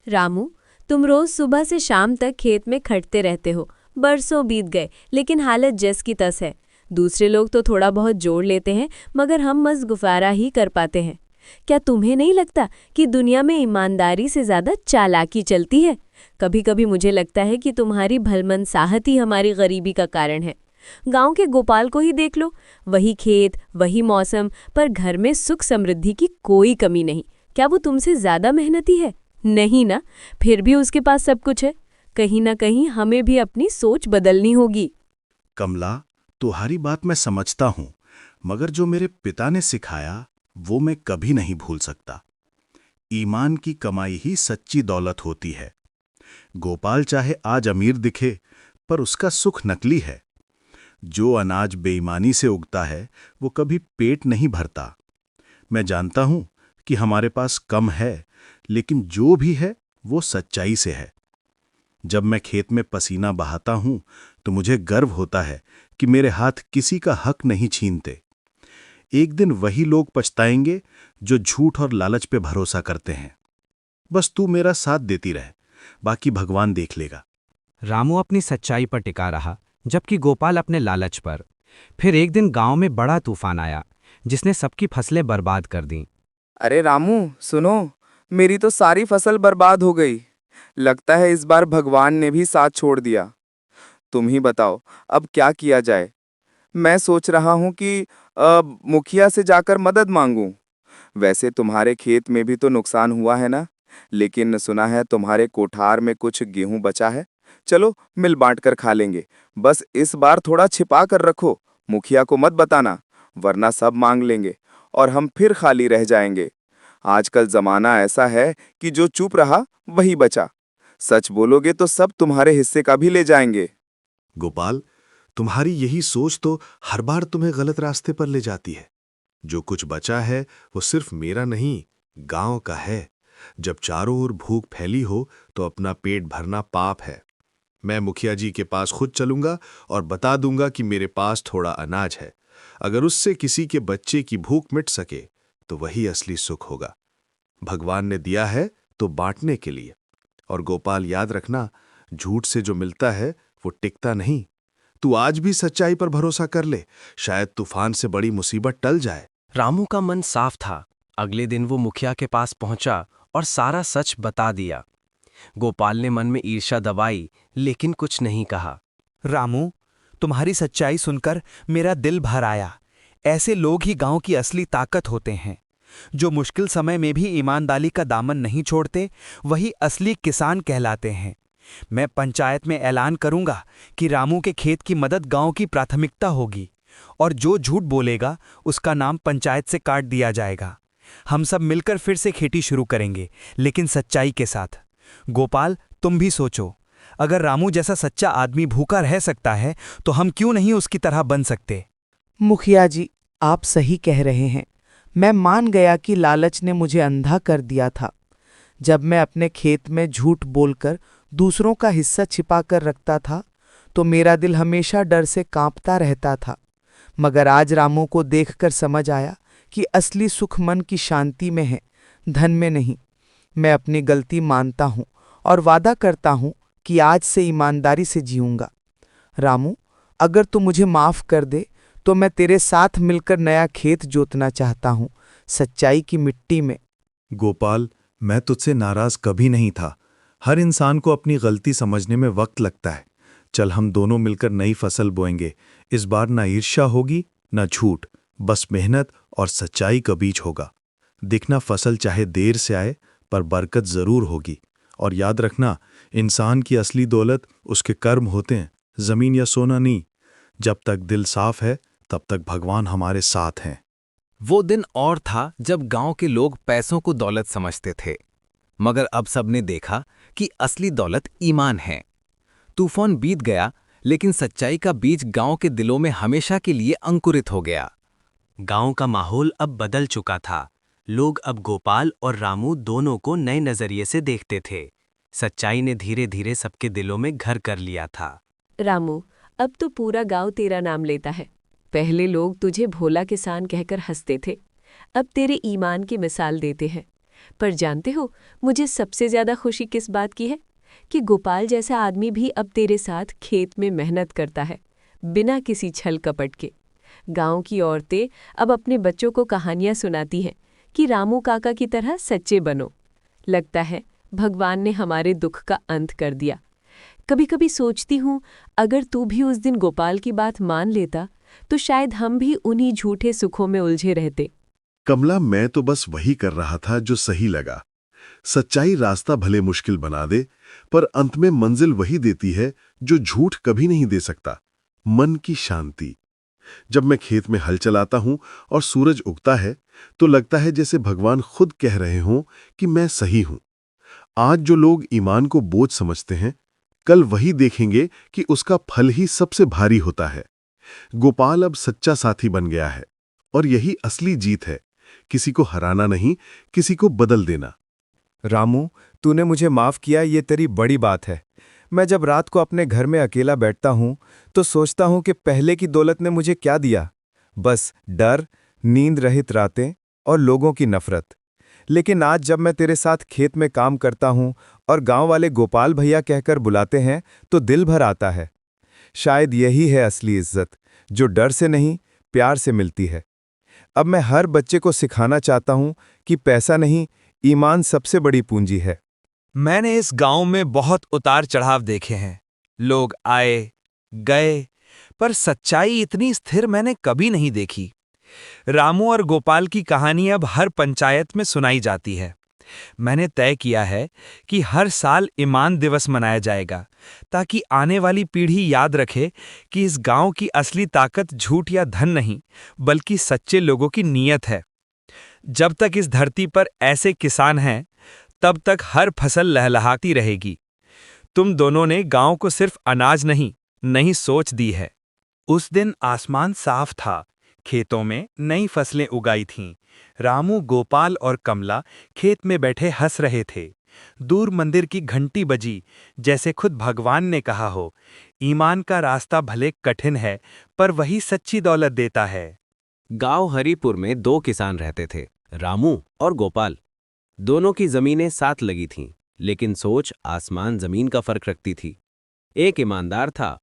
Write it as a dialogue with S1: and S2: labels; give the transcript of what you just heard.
S1: रामू, तुम रोज सुबह से शाम तक खेत में खटते रहते हो। बरसों बीत गए लेकिन हालत जस की तस है। दूसरे लोग तो थोड़ा बहुत जोड़ लेते हैं मगर हम बस गुजारा ही कर पाते हैं। क्या तुम्हें नहीं लगता कि दुनिया में ईमानदारी से ज्यादा चालाकी चलती है? कभी कभी मुझे लगता है कि तुम्हारी भलमनसाहत ही हमारी गरीबी का कारण है। गांव के गोपाल को ही देख लो, वही खेत वही मौसम, पर घर में सुख समृद्धि की कोई कमी नहीं। क्या वो तुमसे ज्यादा मेहनती है? नहीं ना। फिर भी उसके पास सब कुछ है। कहीं ना कहीं हमें भी अपनी सोच बदलनी होगी।
S2: कमला, तुम्हारी बात मैं समझता हूँ, मगर जो मेरे पिता ने सिखाया वो मैं कभी नहीं भूल सकता। ईमान की कमाई ही सच्ची दौलत होती है। गोपाल चाहे आज अमीर दिखे, पर उसका सुख नकली है। जो अनाज बेईमानी से उगता है वो कभी पेट नहीं भरता। मैं जानता हूँ कि हमारे पास कम है, लेकिन जो भी है वो सच्चाई से है। जब मैं खेत में पसीना बहाता हूं तो मुझे गर्व होता है कि मेरे हाथ किसी का हक नहीं छीनते। एक दिन वही लोग पछताएंगे जो झूठ और लालच पे भरोसा करते हैं। बस तू मेरा साथ देती रहे, बाकी भगवान देख लेगा।
S3: रामू अपनी सच्चाई पर टिका रहा, जबकि गोपाल अपने लालच पर। फिर एक दिन गांव में बड़ा तूफान आया, जिसने सबकी फसलें बर्बाद कर दीं।
S4: अरे रामू, सुनो, मेरी तो सारी फसल बर्बाद हो गई। लगता है इस बार भगवान ने भी साथ छोड़ दिया। तुम ही बताओ, अब क्या किया जाए। मैं सोच रहा हूँ कि मुखिया से जाकर मदद मांगूं। वैसे तुम्हारे खेत में भी तो नुकसान हुआ है ना, लेकिन सुना है तुम्हारे कोठार में कुछ गेहूं बचा है। चलो मिल बांट कर खा लेंगे। बस इस बार थोड़ा छिपा कर रखो, मुखिया को मत बताना, वरना सब मांग लेंगे और हम फिर खाली रह जाएंगे। आजकल जमाना ऐसा है कि जो चुप रहा वही बचा। सच बोलोगे तो सब तुम्हारे हिस्से का भी ले जाएंगे।
S2: गोपाल, तुम्हारी यही सोच तो हर बार तुम्हें गलत रास्ते पर ले जाती है। जो कुछ बचा है वो सिर्फ मेरा नहीं, गांव का है। जब चारों ओर भूख फैली हो तो अपना पेट भरना पाप है। मैं मुखिया जी के पास खुद चलूंगा और बता दूंगा कि मेरे पास थोड़ा अनाज है। अगर उससे किसी के बच्चे की भूख मिट सके तो वही असली सुख होगा। भगवान ने दिया है तो बांटने के लिए। और गोपाल, याद रखना, झूठ से जो मिलता है वो टिकता नहीं। तू आज भी सच्चाई पर भरोसा कर ले, शायद तूफान से बड़ी मुसीबत टल जाए।
S5: रामू का मन साफ था। अगले दिन वो मुखिया के पास पहुंचा और सारा सच बता दिया। गोपाल ने मन में ईर्ष्या दबाई, लेकिन कुछ नहीं कहा।
S6: रामू, तुम्हारी सच्चाई सुनकर मेरा दिल भर आया। ऐसे लोग ही गांव की असली ताकत होते हैं। जो मुश्किल समय में भी ईमानदारी का दामन नहीं छोड़ते, वही असली किसान कहलाते हैं। मैं पंचायत में ऐलान करूंगा कि रामू के खेत की मदद गांव की प्राथमिकता होगी, और जो झूठ बोलेगा उसका नाम पंचायत से काट दिया जाएगा। हम सब मिलकर फिर से खेती शुरू करेंगे, लेकिन सच्चाई के साथ। गोपाल, तुम भी सोचो, अगर रामू जैसा सच्चा आदमी भूखा रह सकता है तो हम क्यों नहीं उसकी तरह बन सकते।
S7: मुखिया जी, आप सही कह रहे हैं। मैं मान गया कि लालच ने मुझे अंधा कर दिया था। जब मैं अपने खेत में झूठ बोलकर दूसरों का हिस्सा छिपा कर रखता था तो मेरा दिल हमेशा डर से कांपता रहता था। मगर आज रामू को देखकर समझ आया कि असली सुख मन की शांति में है, धन में नहीं। मैं अपनी गलती मानता हूँ और वादा करता हूँ कि आज से ईमानदारी से जीऊंगा। रामू, अगर तू मुझे माफ कर दे तो मैं तेरे साथ मिलकर नया खेत जोतना चाहता हूँ, सच्चाई की मिट्टी में।
S2: गोपाल, मैं तुझसे नाराज कभी नहीं था। हर इंसान को अपनी गलती समझने में वक्त लगता है। चल, हम दोनों मिलकर नई फसल बोएंगे। इस बार ना ईर्ष्या होगी ना झूठ, बस मेहनत और सच्चाई का बीज होगा। दिखना फसल चाहे देर से आए, पर बरकत जरूर होगी। और याद रखना, इंसान की असली दौलत उसके कर्म होते हैं, जमीन या सोना नहीं। जब तक दिल साफ है तब तक भगवान हमारे साथ हैं।
S3: वो दिन और था जब गांव के लोग पैसों को दौलत समझते थे, मगर अब सबने देखा कि असली दौलत ईमान है। तूफान बीत गया, लेकिन सच्चाई का बीज गांव के दिलों में हमेशा के लिए अंकुरित हो गया।
S5: गांव का माहौल अब बदल चुका था। लोग अब गोपाल और रामू दोनों को नए नजरिए से देखते थे। सच्चाई ने धीरे धीरे सबके दिलों में घर कर लिया था।
S1: रामू, अब तो पूरा गांव तेरा नाम लेता है। पहले लोग तुझे भोला किसान कहकर हंसते थे, अब तेरे ईमान की मिसाल देते हैं। पर जानते हो, मुझे सबसे ज्यादा खुशी किस बात की है? कि गोपाल जैसा आदमी भी अब तेरे साथ खेत में मेहनत करता है, बिना किसी छल कपट के। गांव की औरतें अब अपने बच्चों को कहानियां सुनाती हैं कि रामू काका की तरह सच्चे बनो। लगता है भगवान ने हमारे दुख का अंत कर दिया। कभी कभी सोचती हूँ, अगर तू भी उस दिन गोपाल की बात मान लेता तो शायद हम भी उन्हीं झूठे सुखों में उलझे रहते।
S2: कमला, मैं तो बस वही कर रहा था जो सही लगा। सच्चाई रास्ता भले मुश्किल बना दे, पर अंत में मंजिल वही देती है जो झूठ कभी नहीं दे सकता, मन की शांति। जब मैं खेत में हल चलाता हूं और सूरज उगता है, तो लगता है जैसे भगवान खुद कह रहे हों कि मैं सही हूं। आज जो लोग ईमान को बोझ समझते हैं, कल वही देखेंगे कि उसका फल ही सबसे भारी होता है। गोपाल अब सच्चा साथी बन गया है, और यही असली जीत है, किसी को हराना नहीं, किसी को बदल देना।
S4: रामू, तूने मुझे माफ किया, ये तेरी बड़ी बात है। मैं जब रात को अपने घर में अकेला बैठता हूँ तो सोचता हूँ कि पहले की दौलत ने मुझे क्या दिया? बस डर, नींद रहित रातें और लोगों की नफरत। लेकिन आज जब मैं तेरे साथ खेत में काम करता हूँ और गांव वाले गोपाल भैया कहकर बुलाते हैं तो दिल भर आता है। शायद यही है असली इज्जत, जो डर से नहीं, प्यार से मिलती है। अब मैं हर बच्चे को सिखाना चाहता हूँ कि पैसा नहीं, ईमान सबसे बड़ी पूंजी है।
S6: मैंने इस गांव में बहुत उतार चढ़ाव देखे हैं। लोग आए, गए, पर सच्चाई इतनी स्थिर मैंने कभी नहीं देखी। रामू और गोपाल की कहानी अब हर पंचायत में सुनाई जाती है। मैंने तय किया है कि हर साल ईमान दिवस मनाया जाएगा, ताकि आने वाली पीढ़ी याद रखे कि इस गांव की असली ताकत झूठ या धन नहीं, बल्कि सच्चे लोगों की नीयत है। जब तक इस धरती पर ऐसे किसान हैं, तब तक हर फसल लहलहाती रहेगी। तुम दोनों ने गांव को सिर्फ अनाज नहीं सोच दी है। उस दिन आसमान साफ था, खेतों में नई फसलें उगाई थीं। रामू, गोपाल और कमला खेत में बैठे हंस रहे थे। दूर मंदिर की घंटी बजी, जैसे खुद भगवान ने कहा हो, ईमान का रास्ता भले कठिन है, पर वही सच्ची दौलत देता है।
S5: गांव हरिपुर में 2 किसान रहते थे, रामू और गोपाल। दोनों की जमीनें साथ लगी थीं, लेकिन सोच आसमान जमीन का फर्क रखती थी। एक ईमानदार था